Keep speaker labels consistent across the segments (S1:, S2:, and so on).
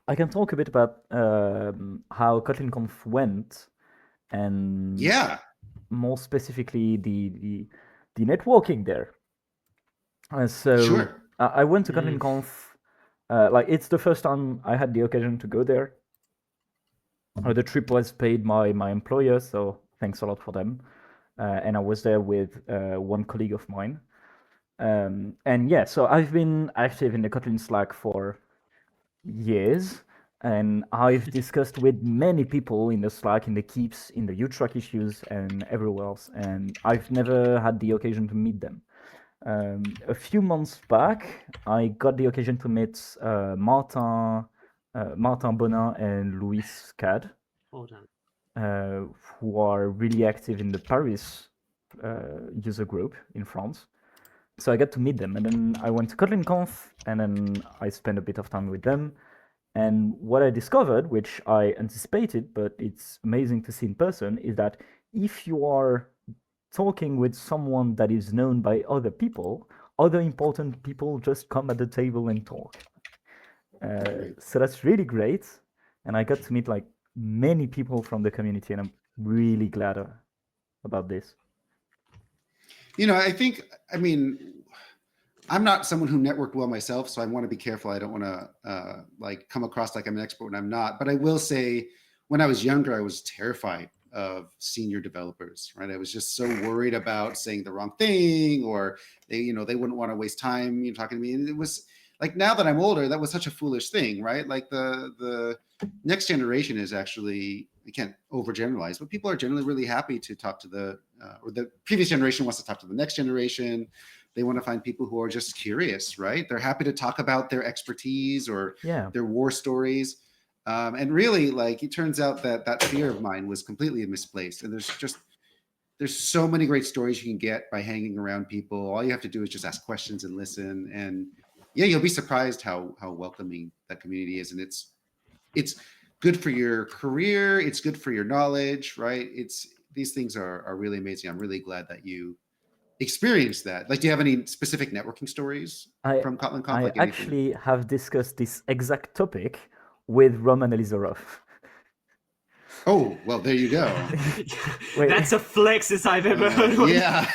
S1: I can talk a bit about how KotlinConf went, and
S2: Yeah.
S1: more specifically the networking there. So
S2: Sure.
S1: I went to
S3: Mm.
S1: KotlinConf. Like it's the first time I had the occasion to go there. The trip was paid by my employer, so thanks a lot for them. And I was there with one colleague of mine. And yeah, so I've been active in the Kotlin Slack for years, and I've discussed with many people in the Slack, in the keeps, in the U-Track issues, and everywhere else, and I've never had the occasion to meet them. A few months back, I got the occasion to meet Martin Bonin and Louis Cad,
S3: Hold on.
S1: who are really active in the Paris user group in France. So I got to meet them, and then I went to KotlinConf, and then I spent a bit of time with them. And what I discovered, which I anticipated, but it's amazing to see in person, is that if you are talking with someone that is known by other people, other important people just come at the table and talk.
S2: Right.
S1: So that's really great. And I got to meet like many people from the community, and I'm really glad about this.
S2: I think, I mean, I'm not someone who networked well myself, so I want to be careful. I don't want to like come across like I'm an expert when I'm not. But I will say, when I was younger, I was terrified of senior developers. Right, I was just so worried about saying the wrong thing, or they wouldn't want to waste time talking to me. And it was like, now that I'm older, that was such a foolish thing, right? Like the next generation is actually, I can't overgeneralize, but people are generally really happy to talk to or the previous generation wants to talk to the next generation. They want to find people who are just curious, right? They're happy to talk about their expertise or
S1: Yeah.
S2: their war stories. And really, like, it turns out that that fear of mine was completely misplaced. And there's so many great stories you can get by hanging around people. All you have to do is just ask questions and listen. And yeah, you'll be surprised how welcoming that community is. And it's good for your career. It's good for your knowledge, right? These things are really amazing. I'm really glad that you experienced that. Like, do you have any specific networking stories
S1: I
S2: from KotlinConf?
S1: I
S2: Like anything?
S1: actually have discussed this exact topic with Roman Elizarov.
S2: Oh, well, there you go.
S1: Wait,
S3: That's a flex as I've ever heard one.
S2: Yeah.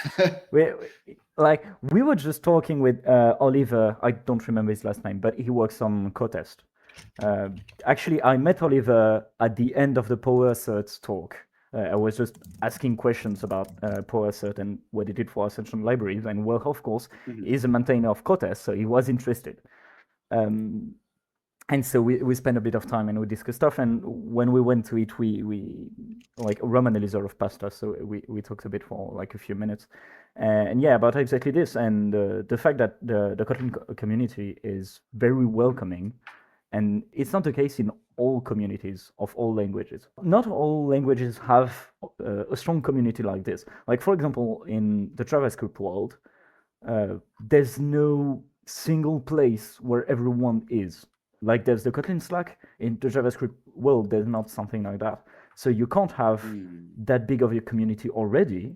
S1: we were just talking with Oliver. I don't remember his last name, but he works on Cotest. Actually, I met Oliver at the end of the PowerCert talk. I was just asking questions about PowerCert and what it did for Ascension libraries. And well, of course, he's a maintainer of Cotest, so he was interested. And so we spent a bit of time and we discussed stuff. And when we went to it, we like Roman Elizarov passed us, so we talked a bit for like a few minutes. And yeah, about exactly this, and the fact that the Kotlin community is very welcoming. And it's not the case in all communities of all languages. Not all languages have a strong community like this. Like, for example, in the JavaScript world, there's no single place where everyone is. Like, there's the Kotlin Slack. In the JavaScript world, there's not something like that. So you can't have that big of a community already,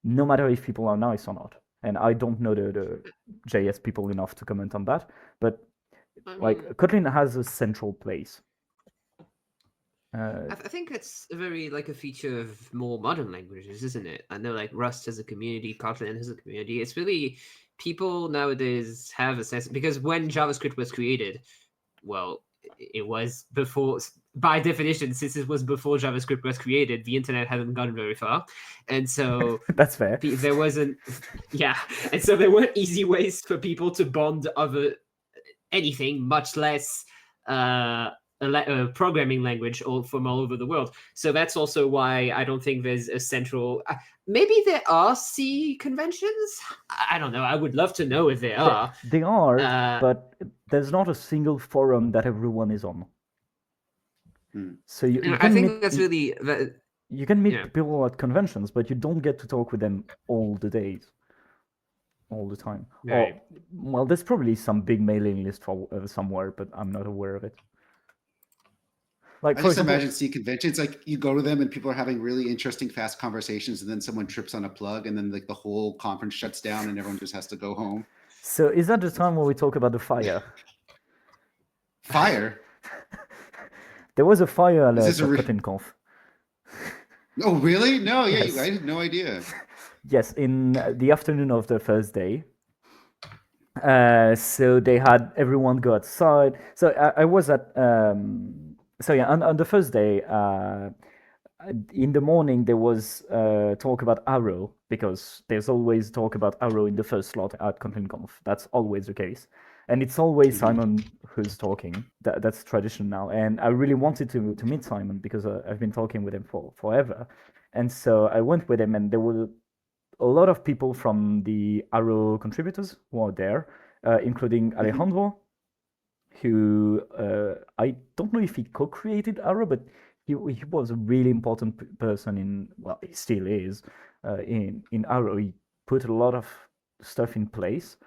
S1: no matter if people are nice or not. And I don't know the JS people enough to comment on that, but like Kotlin has a central place.
S3: I think it's very like a feature of more modern languages, isn't it? I know like Rust has a community, Kotlin has a community. It's really people nowadays have a sense, because when JavaScript was created, well, it was before, by definition, since it was before JavaScript was created, the internet hadn't gone very far, and so
S1: that's fair.
S3: There wasn't, yeah, and so there weren't easy ways for people to bond over anything, much less a programming language from all over the world. So that's also why I don't think there's a central. Maybe there are C conventions. I don't know. I would love to know if there are.
S1: They are, but there's not a single forum that everyone is on. So you
S3: I
S1: can
S3: think
S1: meet,
S3: that's really.
S1: you can meet people at conventions, but you don't get to talk with them all the days, all the time.
S3: Right.
S1: Or, well, there's probably some big mailing list for somewhere, but I'm not aware of it. Like,
S2: I just imagine C conventions, like you go to them and people are having really interesting, fast conversations, and then someone trips on a plug, and then like the whole conference shuts down, and everyone just has to go home.
S1: So is that the time where we talk about the fire?
S2: Fire?
S1: There was a fire
S2: Is
S1: alert
S2: this a
S1: at
S2: re-
S1: KotlinConf.
S2: Oh, really? No, yeah,
S1: Yes.
S2: I had no idea.
S1: Yes, in the afternoon of the first day. So they had everyone go outside. So I was at. So yeah, on the first day, in the morning there was talk about Arrow, because there's always talk about Arrow in the first slot at KotlinConf. That's always the case, and it's always Simon who's talking. That's tradition now, and I really wanted to meet Simon because I've been talking with him for forever, and so I went with him, and there were a lot of people from the Arrow contributors who are there, including Alejandro, who I don't know if he co-created Arrow, but he was a really important person in, well, he still is, in Arrow. He put a lot of stuff in place,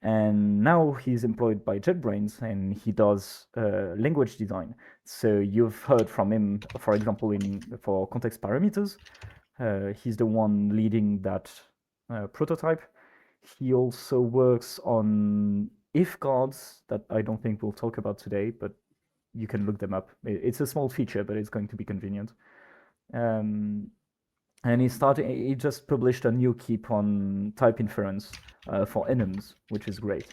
S1: and now he's employed by JetBrains, and he does language design. So you've heard from him, for example, for context parameters. He's the one leading that prototype. He also works on if cards that I don't think we'll talk about today, but you can look them up. It's a small feature, but it's going to be convenient. And he just published a new keep on type inference for enums, which is great.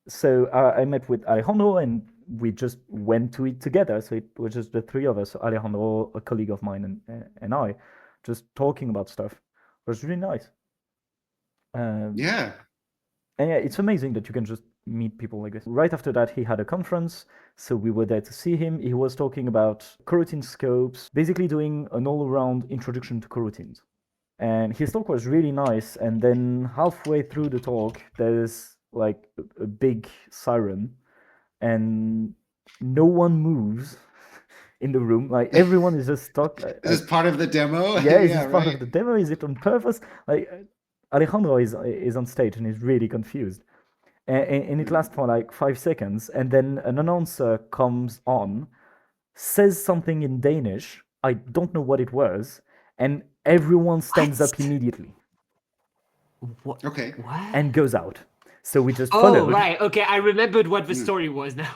S1: So I met with Alejandro, and we just went to it together. So it was just the three of us, Alejandro, a colleague of mine, and I, just talking about stuff. It was really nice.
S2: Yeah.
S1: And yeah, it's amazing that you can just meet people like this. Right after that, he had a conference, so we were there to see him. He was talking about coroutine scopes, basically doing an all-around introduction to coroutines. And his talk was really nice, and then halfway through the talk, there's like a big siren, and no one moves in the room. Like, everyone is just stuck.
S2: Is this part of the demo?
S1: Yeah, is
S2: Yeah,
S1: this part
S2: right.
S1: of the demo? Is it on purpose? Like, Alejandro is on stage and is really confused. And it lasts for like 5 seconds, and then an announcer comes on, says something in Danish. I don't know what it was, and everyone stands up
S3: What?
S1: immediately
S3: What?
S2: Okay.
S3: What?
S1: and goes out. So we just
S3: Oh,
S1: followed,
S3: right. Okay, I remembered what the story was now.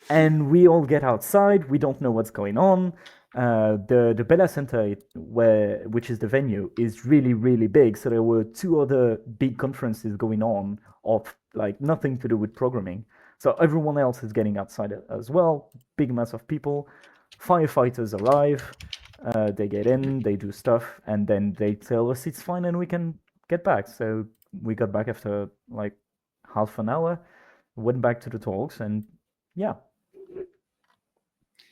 S1: and we all get outside. We don't know what's going on. The Bella Center, which is the venue, is really, really big. So there were 2 other big conferences going on of like nothing to do with programming. So everyone else is getting outside as well. Big mass of people. Firefighters arrive. They get in, they do stuff, and then they tell us it's fine and we can get back. So we got back after like half an hour, went back to the talks, and yeah.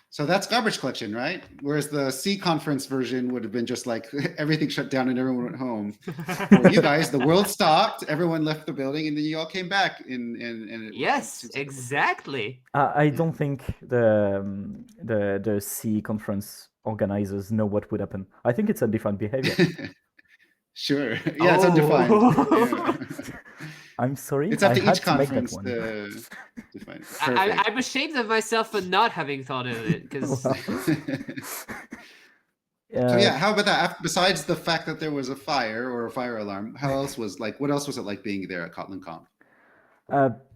S2: So that's garbage collection, right? Whereas the C conference version would have been just like everything shut down and everyone went home. For you guys, the world stopped, everyone left the building, and then you all came back. And
S3: Yes, exactly.
S1: I don't think the C conference organizers know what would happen. I think it's a different behavior.
S2: Sure. Yeah, it's undefined.
S3: Oh.
S2: Yeah.
S1: I'm sorry.
S2: It's up
S1: I
S2: to
S1: had
S2: each
S1: to make that
S2: conference
S1: one.
S2: to define it.
S3: I, I'm ashamed of myself for not having thought of it, because
S1: Well,
S2: So yeah, how about that? Besides the fact that there was a fire or a fire alarm, what else was it like being there at KotlinConf?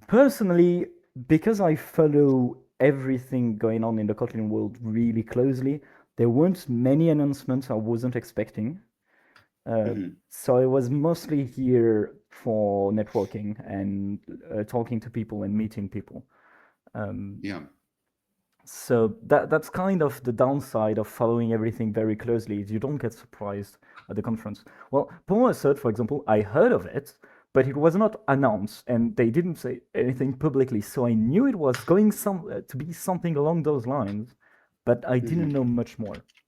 S1: Personally, because I follow everything going on in the Kotlin world really closely, there weren't many announcements I wasn't expecting. So I was mostly here for networking and talking to people and meeting people.
S2: Yeah.
S1: So that's kind of the downside of following everything very closely, is you don't get surprised at the conference. Well, Paul Assert, for example, I heard of it, but it was not announced, and they didn't say anything publicly, so I knew it was going to be something along those lines, but I didn't know much more.